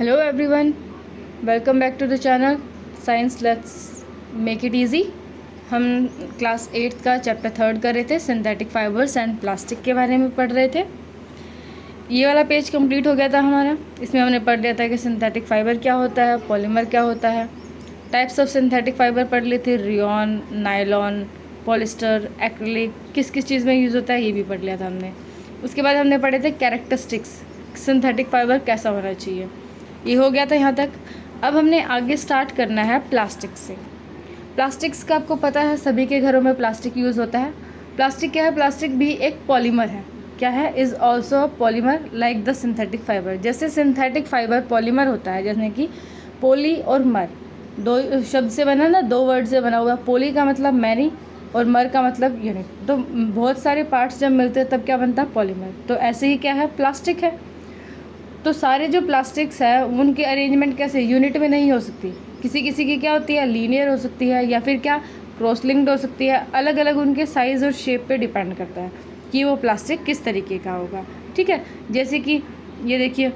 Hello everyone, welcome back to the channel science let's make it easy. हम class 8th का chapter 3 कर रहे थे, सिंथेटिक फाइबर्स एंड प्लास्टिक के बारे में पढ़ रहे थे। ये वाला पेज कंप्लीट हो गया था हमारा। इसमें हमने पढ़ लिया था कि सिंथेटिक फाइबर क्या होता है, पॉलीमर क्या होता है, टाइप्स ऑफ सिंथेटिक फाइबर पढ़ लिए थे, रियॉन, नायलॉन, पॉलिस्टर, एक्रिलिक, किस किस चीज़ में यूज़ होता है ये भी पढ़ लिया था हमने। उसके बाद हमने पढ़े थे कैरेक्टरिस्टिक्स, सिंथेटिक फाइबर कैसा होना चाहिए, ये हो गया था यहाँ तक। अब हमने आगे स्टार्ट करना है प्लास्टिक से। प्लास्टिक्स का आपको पता है, सभी के घरों में प्लास्टिक यूज़ होता है। प्लास्टिक क्या है? प्लास्टिक भी एक पॉलीमर है। क्या है? Is also polymer like the synthetic fibre. जैसे सिंथेटिक फाइबर पॉलीमर होता है, जैसे कि पोली और मर, दो शब्द से बना ना, दो वर्ड से बना हुआ। पोली का मतलब मैनी और मर का मतलब यूनिट। तो बहुत सारे पार्ट्स जब मिलते हैं तब क्या बनता है? पॉलीमर। तो ऐसे ही क्या है? प्लास्टिक है। तो सारे जो प्लास्टिक्स है उनकी अरेंजमेंट कैसे? यूनिट में नहीं हो सकती। किसी किसी की क्या होती है? लीनियर हो सकती है, या फिर क्या क्रॉस लिंक्ड हो सकती है। अलग अलग उनके साइज़ और शेप पे डिपेंड करता है कि वो प्लास्टिक किस तरीके का होगा। ठीक है, जैसे कि ये देखिए,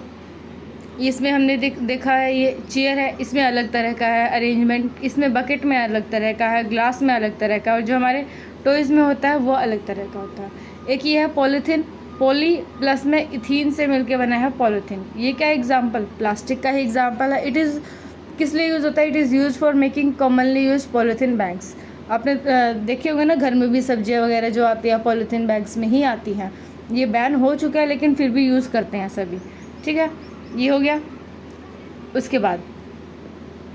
इसमें हमने देखा है, ये चेयर है, इसमें अलग तरह का है अरेंजमेंट, इसमें बकेट में अलग तरह का है, ग्लास में अलग तरह का, और जो हमारे टॉयज़ में होता है वो अलग तरह का होता है। एक ये है पॉलीथीन, पॉली प्लस में इथीन से मिलके बना है पॉलीथीन। ये क्या एग्जाम्पल? प्लास्टिक का ही एग्जाम्पल है। इट इज़ किस लिए यूज़ होता है? It is use for making commonly use polythene bags. आपने देखे होंगे ना, घर में भी सब्जियां वगैरह जो आती है पॉलीथीन बैग्स में ही आती हैं। ये बैन हो चुका है लेकिन फिर भी यूज़ करते हैं सभी। ठीक है, ये हो गया। उसके बाद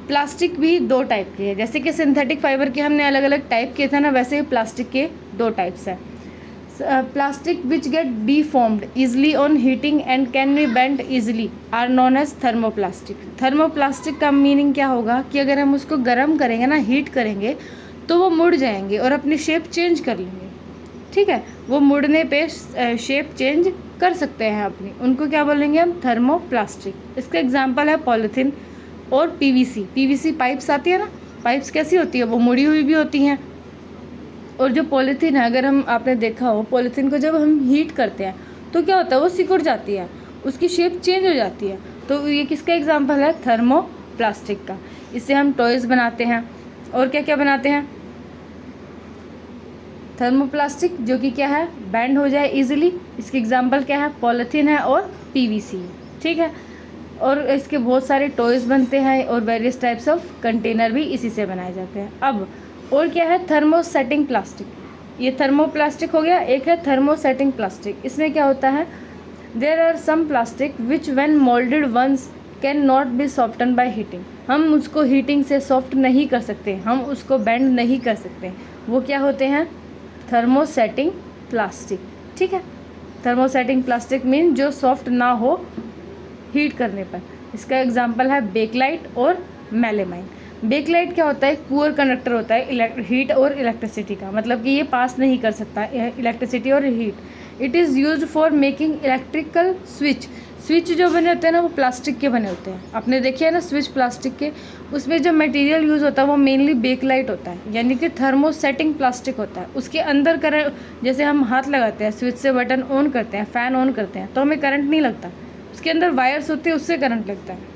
प्लास्टिक भी दो टाइप के हैं। जैसे कि सिंथेटिक फाइबर के हमने अलग अलग टाइप किए थे ना, वैसे ही प्लास्टिक के दो टाइप्स हैं। Plastic which get deformed easily on heating and can be bent easily are known as thermoplastic. Thermoplastic का मीनिंग क्या होगा कि अगर हम उसको गर्म करेंगे ना, हीट करेंगे, तो वो मुड़ जाएंगे और अपनी शेप चेंज कर लेंगे। ठीक है, वो मुड़ने पे शेप चेंज कर सकते हैं अपनी, उनको क्या बोलेंगे हम? थर्मोप्लास्टिक। इसका एग्जांपल है पॉलीथीन और पीवीसी। पीवीसी पाइप्स आती है ना, पाइप्स कैसी होती है? वो मुड़ी हुई भी होती हैं। और जो पॉलीथीन है, अगर हम आपने देखा हो, पॉलीथीन को जब हम हीट करते हैं तो क्या होता है? वो सिकुड़ जाती है, उसकी शेप चेंज हो जाती है। तो ये किसका एग्जांपल है? थर्मोप्लास्टिक का। इससे हम टॉयज़ बनाते हैं और क्या क्या बनाते हैं? थर्मोप्लास्टिक, जो कि क्या है? बैंड हो जाए इजीली। इसके एग्जांपल क्या है? पॉलीथीन है और पीवीसी। ठीक है, और इसके बहुत सारे टॉयज़ बनते हैं और वेरियस टाइप्स ऑफ कंटेनर भी इसी से बनाए जाते हैं। अब और क्या है? Thermosetting plastic. ये थर्मोप्लास्टिक हो गया। एक है थर्मोसेटिंग प्लास्टिक। इसमें क्या होता है? There are some plastic which when moulded once can not be soften by heating. हम उसको हीटिंग से सॉफ्ट नहीं कर सकते, हम उसको बेंड नहीं कर सकते। वो क्या होते हैं? Thermosetting plastic. ठीक है, थर्मोसेटिंग प्लास्टिक मीन जो सॉफ्ट ना हो हीट करने पर। इसका एग्जांपल है बेकलाइट और मेलेमाइन। बेकलाइट क्या होता है? एक पुअर कंडक्टर होता है हीट और इलेक्ट्रिसिटी का, मतलब कि ये पास नहीं कर सकता इलेक्ट्रिसिटी और heat. It is used for making electrical switch. Switch जो बने होते हैं ना, वो प्लास्टिक के बने होते हैं। आपने देखे है ना स्विच प्लास्टिक के। उसमें जो मटेरियल यूज़ होता है वो मेनली बेकलाइट होता है, यानी कि थर्मोसेटिंग प्लास्टिक होता है। उसके अंदर करंट, जैसे हम हाथ लगाते हैं, स्विच से बटन ऑन करते हैं, फ़ैन ऑन करते हैं, तो हमें करंट नहीं लगता। उसके अंदर वायर्स होते हैं, उससे करंट लगता है।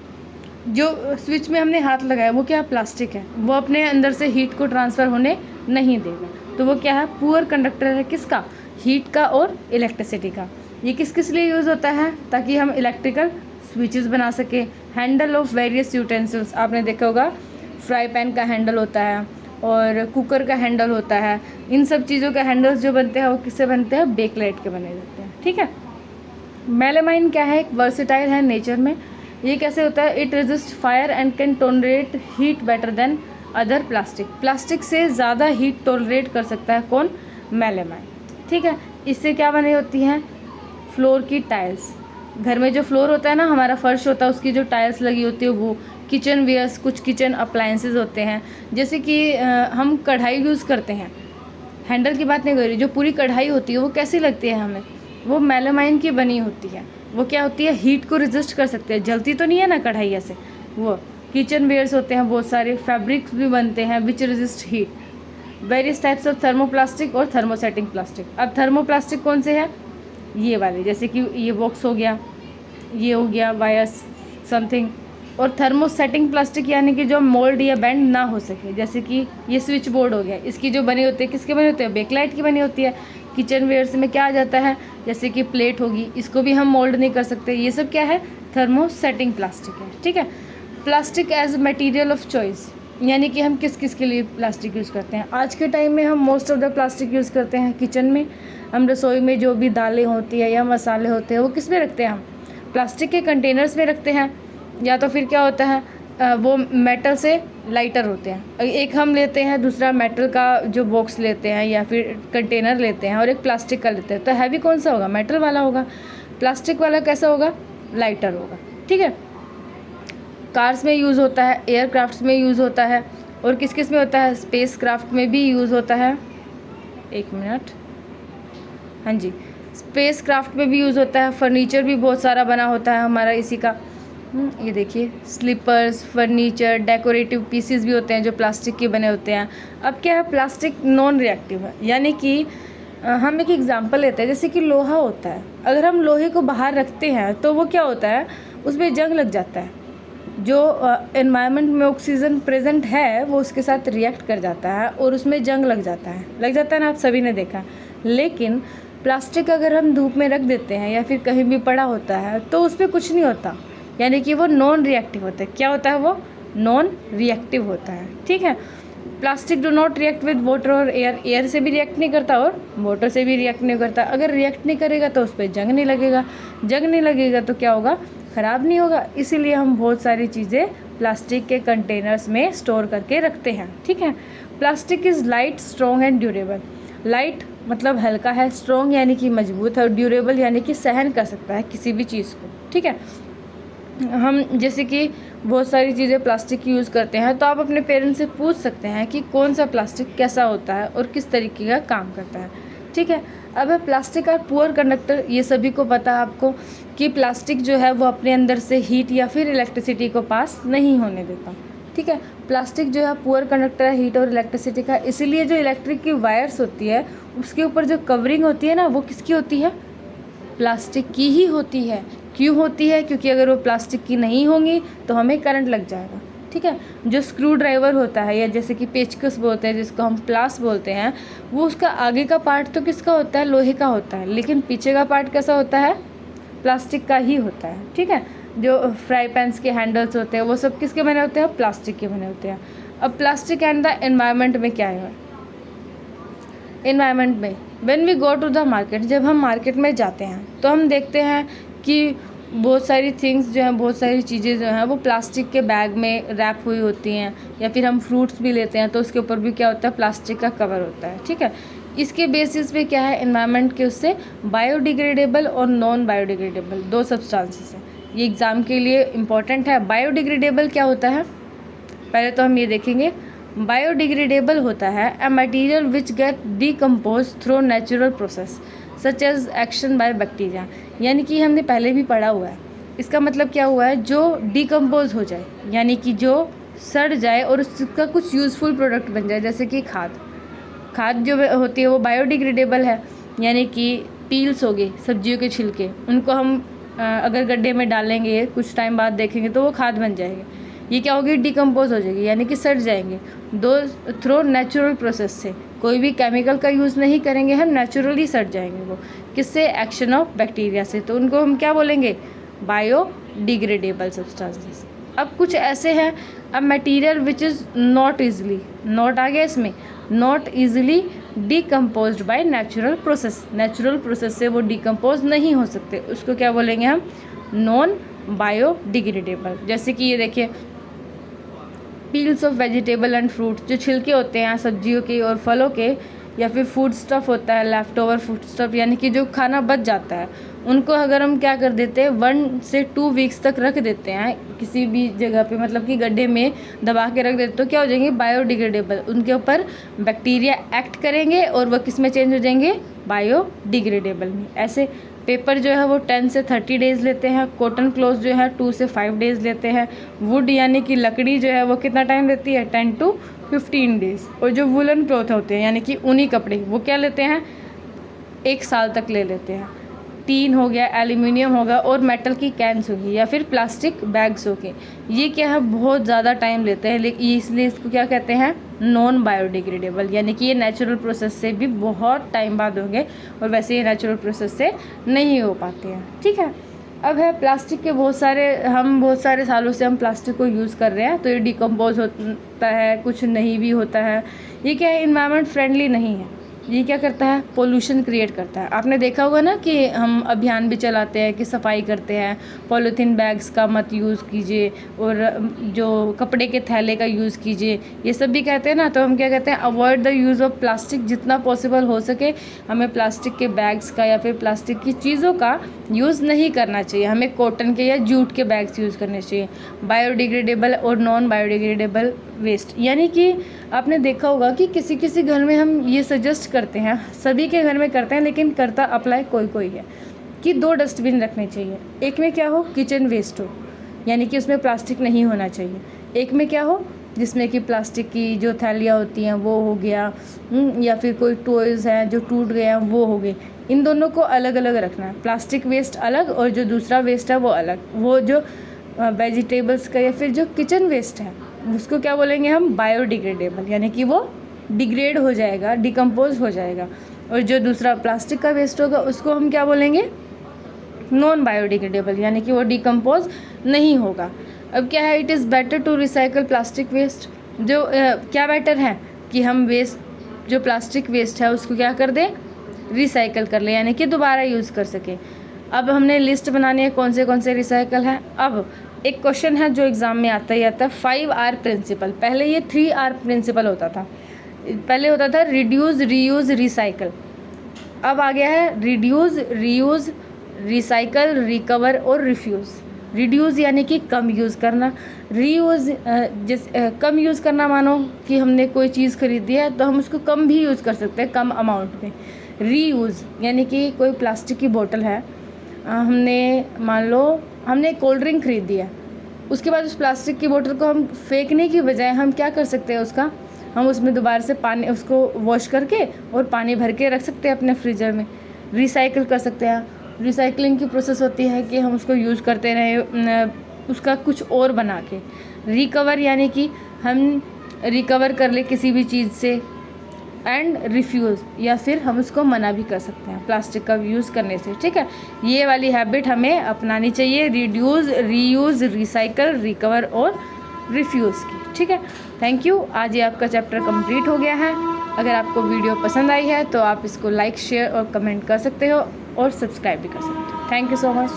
जो स्विच में हमने हाथ लगाया वो क्या? प्लास्टिक है, वो अपने अंदर से हीट को ट्रांसफ़र होने नहीं देगा। तो वो क्या है? पुअर कंडक्टर है। किसका? हीट का और इलेक्ट्रिसिटी का। ये किस किस लिए यूज़ होता है? ताकि हम इलेक्ट्रिकल स्विचेस बना सके। हैंडल ऑफ वेरियस यूटेंसिल्स, आपने देखा होगा फ्राई पैन का हैंडल होता है और कुकर का हैंडल होता है। इन सब चीज़ों के हैंडल्स जो बनते हैं वो किससे बनते हैं? बेकलाइट के बने जाते हैं। ठीक है, मेलामाइन क्या है? एक वर्सेटाइल है नेचर में। ये कैसे होता है? It resist fire and can tolerate heat better than other plastic. Plastic से ज़्यादा हीट टॉलरेट कर सकता है कौन? मेलामाइन। ठीक है, इससे क्या बनी होती हैं? फ्लोर की टाइल्स। घर में जो फ्लोर होता है ना, हमारा फर्श होता है, उसकी जो टाइल्स लगी होती है वो। किचन वेयर्स, कुछ किचन अप्लायंसेस होते हैं, जैसे कि हम कढ़ाई यूज़ करते हैं। हैंडल की बात नहीं कर रही, जो पूरी कढ़ाई होती है वो कैसी लगती है हमें? वो मेलामाइन की बनी होती है। वो क्या होती है? हीट को रेजिस्ट कर सकते हैं। जलती तो नहीं है ना कढ़ाई ऐसे। वो किचन वेयर्स होते हैं, बहुत सारे फैब्रिक्स भी बनते हैं विच resist heat. Various types of thermoplastic और थर्मोसेटिंग प्लास्टिक। अब थर्मोप्लास्टिक कौन से है? ये वाले, जैसे कि ये बॉक्स हो गया, ये हो गया वायर्स समथिंग, और थर्मोसेटिंग प्लास्टिक यानी कि जो मोल्ड या बेंड ना हो सके, जैसे कि ये स्विच बोर्ड हो गया, इसकी जो बनी होती है किसके बनी होती है, बेकलाइट की बनी होती है। किचन वेयर्स में क्या आ जाता है, जैसे कि प्लेट होगी, इसको भी हम मोल्ड नहीं कर सकते, ये सब क्या है, थर्मोसेटिंग प्लास्टिक है। ठीक है, plastic as material of choice, यानी कि हम किस किस के लिए प्लास्टिक यूज़ करते हैं। आज के टाइम में हम most of the plastic use करते हैं किचन में। हम रसोई में जो भी दालें होती है या मसाले होते हैं वो किस में रखते हैं, हम प्लास्टिक के कंटेनर्स में रखते हैं, या तो फिर क्या होता है वो मेटल से लाइटर होते हैं। एक हम लेते हैं, दूसरा मेटल का जो बॉक्स लेते हैं या फिर कंटेनर लेते हैं, और एक प्लास्टिक का लेते हैं। तो हैवी कौन सा होगा, मेटल वाला होगा। प्लास्टिक वाला कैसा होगा, लाइटर होगा। ठीक है, कार्स में यूज़ होता है, एयरक्राफ्ट्स में यूज़ होता है, और किस किस में होता है, स्पेस क्राफ्ट में भी यूज़ होता है। एक मिनट, हाँ जी, स्पेस क्राफ्ट में भी यूज़ होता है। फर्नीचर भी बहुत सारा बना होता है हमारा इसी का। ये देखिए, स्लीपर्स, फर्नीचर, डेकोरेटिव पीसीज भी होते हैं जो प्लास्टिक के बने होते हैं। अब क्या है, प्लास्टिक नॉन रिएक्टिव है, यानी कि हम एक एग्जांपल लेते हैं, जैसे कि लोहा होता है, अगर हम लोहे को बाहर रखते हैं तो वो क्या होता है, उसमें जंग लग जाता है। जो एनवायरनमेंट में ऑक्सीजन प्रेजेंट है वो उसके साथ रिएक्ट कर जाता है और उसमें जंग लग जाता है ना, आप सभी ने देखा। लेकिन प्लास्टिक अगर हम धूप में रख देते हैं या फिर कहीं भी पड़ा होता है तो उस पर कुछ नहीं होता, यानी कि वो नॉन रिएक्टिव होता है। क्या होता है, वो नॉन रिएक्टिव होता है। ठीक है, plastic do not react with water और एयर, एयर से भी रिएक्ट नहीं करता और वाटर से भी रिएक्ट नहीं करता। अगर रिएक्ट नहीं करेगा तो उस पर जंग नहीं लगेगा, जंग नहीं लगेगा तो क्या होगा, ख़राब नहीं होगा। इसीलिए हम बहुत सारी चीज़ें प्लास्टिक के कंटेनर्स में स्टोर करके रखते हैं। ठीक है, plastic is light, strong and durable. Light मतलब हल्का है, स्ट्रॉन्ग यानी कि मजबूत है, और ड्यूरेबल यानी कि सहन कर सकता है किसी भी चीज़ को। ठीक है, हम जैसे कि बहुत सारी चीज़ें प्लास्टिक की यूज़ करते हैं, तो आप अपने पेरेंट्स से पूछ सकते हैं कि कौन सा प्लास्टिक कैसा होता है और किस तरीके का काम करता है। ठीक है, अब है प्लास्टिक का पुअर कंडक्टर। ये सभी को पता है आपको कि प्लास्टिक जो है वो अपने अंदर से हीट या फिर इलेक्ट्रिसिटी को पास नहीं होने देता। ठीक है, प्लास्टिक जो है पुअर कंडक्टर है हीट और इलेक्ट्रिसिटी का, इसीलिए जो इलेक्ट्रिक की वायर्स होती है उसके ऊपर जो कवरिंग होती है ना, वो किसकी होती है, प्लास्टिक की ही होती है। क्यों होती है, क्योंकि अगर वो प्लास्टिक की नहीं होंगी तो हमें करंट लग जाएगा। ठीक है, जो स्क्रू ड्राइवर होता है या जैसे कि पेचकस बोलते हैं जिसको हम प्लास बोलते हैं, वो उसका आगे का पार्ट तो किसका होता है, लोहे का होता है, लेकिन पीछे का पार्ट कैसा होता है, प्लास्टिक का ही होता है। ठीक है, जो फ्राई पैन्स के हैंडल्स होते हैं वो सब किसके बने होते हैं, प्लास्टिक के बने होते हैं। अब प्लास्टिक एंड द एनवायरनमेंट में क्या है, एनवायरनमेंट में when we go to the market, जब हम मार्केट में जाते हैं तो हम देखते हैं कि बहुत सारी थिंग्स जो हैं, बहुत सारी चीज़ें जो हैं वो प्लास्टिक के बैग में रैप हुई होती हैं, या फिर हम फ्रूट्स भी लेते हैं तो उसके ऊपर भी क्या होता है, प्लास्टिक का कवर होता है। ठीक है, इसके बेसिस पे क्या है, एनवायरनमेंट के उससे बायोडिग्रेडेबल और नॉन बायोडिग्रेडेबल दो सब्सटेंसेस हैं। ये एग्ज़ाम के लिए इम्पॉर्टेंट है। बायोडिग्रेडेबल क्या होता है, पहले तो हम ये देखेंगे। बायोडिग्रेडेबल होता है a material which get decompose through natural process such as action by bacteria, यानी कि हमने पहले भी पढ़ा हुआ है। इसका मतलब क्या हुआ है, जो डिकम्पोज हो जाए, यानी कि जो सड़ जाए और उसका कुछ यूज़फुल प्रोडक्ट बन जाए, जैसे कि खाद जो होती है वो बायोडिग्रेडेबल है, यानी कि पील्स हो गए, सब्जियों के छिलके, उनको हम अगर गड्ढे में डालेंगे कुछ टाइम बाद देखेंगे तो वो खाद बन जाएगी। ये क्या होगी, डिकम्पोज हो जाएगी, यानी कि सड़ जाएंगे। दो थ्रू नेचुरल प्रोसेस से, कोई भी केमिकल का यूज़ नहीं करेंगे हम, नेचुरली सड़ जाएंगे वो, किससे, एक्शन ऑफ बैक्टीरिया से। तो उनको हम क्या बोलेंगे, बायोडिग्रेडेबल सब्सटेंसेस। अब कुछ ऐसे हैं, अब material which is not easily, not आ गया इसमें, not easily decompose by natural process, natural process से वो डिकम्पोज नहीं हो सकते, उसको क्या बोलेंगे हम, नॉन बायोडिग्रेडेबल। जैसे कि ये देखिए, peels of vegetable and fruit, जो छिलके होते हैं सब्जियों के और फलों के, या फिर फूड स्टफ़ होता है, लेफ्ट ओवर फूड स्टफ़, यानी कि जो खाना बच जाता है, उनको अगर हम क्या कर देते हैं, 1 से 2 वीक्स तक रख देते हैं किसी भी जगह पे, मतलब कि गड्ढे में दबा के रख देते, तो क्या हो जाएंगे, बायोडिग्रेडेबल। उनके ऊपर बैक्टीरिया एक्ट करेंगे और वह किस में चेंज हो जाएंगे, बायोडिग्रेडेबल में। ऐसे पेपर जो है वो 10 से 30 डेज़ लेते हैं, कॉटन क्लॉथ जो है 2 से 5 डेज़ लेते हैं, वुड यानी कि लकड़ी जो है वो कितना टाइम लेती है, 10 to 15 डेज़, और जो वुलन क्लॉथ होते हैं यानी कि ऊनी कपड़े, वो क्या लेते हैं, 1 साल तक ले लेते हैं। टीन हो गया, एल्यूमिनियम होगा और मेटल की कैंस होगी या फिर प्लास्टिक बैग्स होंगे, ये क्या है बहुत ज़्यादा टाइम लेते हैं, लेकिन इसलिए इसको क्या कहते हैं, नॉन बायोडिग्रेडेबल, यानी कि ये नेचुरल प्रोसेस से भी बहुत टाइम बाद होंगे और वैसे ये नेचुरल प्रोसेस से नहीं हो पाते हैं। ठीक है, अब है प्लास्टिक के बहुत सारे सालों से हम प्लास्टिक को यूज़ कर रहे हैं, तो ये डिकम्पोज होता है, कुछ नहीं भी होता है। ये क्या है, इन्वायरमेंट फ्रेंडली नहीं है, ये क्या करता है, पोल्यूशन क्रिएट करता है। आपने देखा होगा ना कि हम अभियान भी चलाते हैं कि सफाई करते हैं, पॉलीथीन बैग्स का मत यूज़ कीजिए और जो कपड़े के थैले का यूज़ कीजिए, ये सब भी कहते हैं ना। तो हम क्या कहते हैं, avoid the use of plastic, जितना पॉसिबल हो सके हमें प्लास्टिक के बैग्स का या फिर प्लास्टिक की चीज़ों का यूज़ नहीं करना चाहिए, हमें कॉटन के या जूट के बैग्स यूज़ करने चाहिए। बायोडिग्रेडेबल और नॉन बायोडिग्रेडेबल वेस्ट, यानी कि आपने देखा होगा कि किसी किसी घर में हम ये सजेस्ट करते हैं, सभी के घर में करते हैं लेकिन करता अप्लाई कोई कोई है, कि 2 डस्टबिन रखने चाहिए। एक में क्या हो, किचन वेस्ट हो, यानी कि उसमें प्लास्टिक नहीं होना चाहिए। एक में क्या हो, जिसमें कि प्लास्टिक की जो थैलियाँ होती हैं वो हो गया, या फिर कोई टॉयज़ हैं जो टूट गए हैं वो हो गए। इन दोनों को अलग अलग रखना है, प्लास्टिक वेस्ट अलग और जो दूसरा वेस्ट है वो अलग। वो जो वेजिटेबल्स का या फिर जो किचन वेस्ट है उसको क्या बोलेंगे हम, बायोडिग्रेडेबल, यानी कि वो डिग्रेड हो जाएगा, डिकम्पोज हो जाएगा। और जो दूसरा प्लास्टिक का वेस्ट होगा उसको हम क्या बोलेंगे, नॉन बायोडिग्रेडेबल, यानी कि वो डिकम्पोज नहीं होगा। अब क्या है, it is better to recycle plastic waste, जो क्या बेटर है कि हम वेस्ट, जो प्लास्टिक वेस्ट है उसको क्या कर दें, रिसाइकल कर लें, यानी कि दोबारा यूज़ कर सकें। अब हमने लिस्ट बनानी है कौन से रिसाइकल है। अब एक क्वेश्चन है जो एग्ज़ाम में आता ही आता है, 5R प्रिंसिपल। पहले ये 3R प्रिंसिपल होता था, पहले होता था रिड्यूस, रीयूज़, रिसाइकल। अब आ गया है रिड्यूस, रीयूज़, रिसाइकल, रिकवर और रिफ्यूज़। रिड्यूस यानी कि कम यूज़ करना, रीयूज़ कम यूज़ करना, मानो कि हमने कोई चीज़ खरीदी है तो हम उसको कम भी यूज़ कर सकते हैं, कम अमाउंट में। रीयूज़ यानी कि कोई प्लास्टिक की बोतल है, हमने मान लो हमने कोल्ड ड्रिंक खरीदी है, उसके बाद उस प्लास्टिक की बोतल को हम फेंकने की बजाय हम क्या कर सकते हैं, उसका हम उसमें दोबारा से पानी, उसको वॉश करके और पानी भर के रख सकते हैं अपने फ्रीजर में, रिसाइकिल कर सकते हैं। रिसाइकलिंग की प्रोसेस होती है कि हम उसको यूज़ करते रहें, उसका कुछ और बना के। रिकवर यानी कि हम रिकवर कर ले किसी भी चीज़ से। एंड रिफ्यूज़, या फिर हम उसको मना भी कर सकते हैं प्लास्टिक का यूज़ करने से। ठीक है, ये वाली हैबिट हमें अपनानी चाहिए, रिड्यूस, रीयूज़, रिसाइकल, रिकवर और रिफ्यूज़ की। ठीक है, थैंक यू। आज ये आपका चैप्टर कंप्लीट हो गया है। अगर आपको वीडियो पसंद आई है तो आप इसको लाइक, शेयर और कमेंट कर सकते हो और सब्सक्राइब भी कर सकते हो। Thank you so much.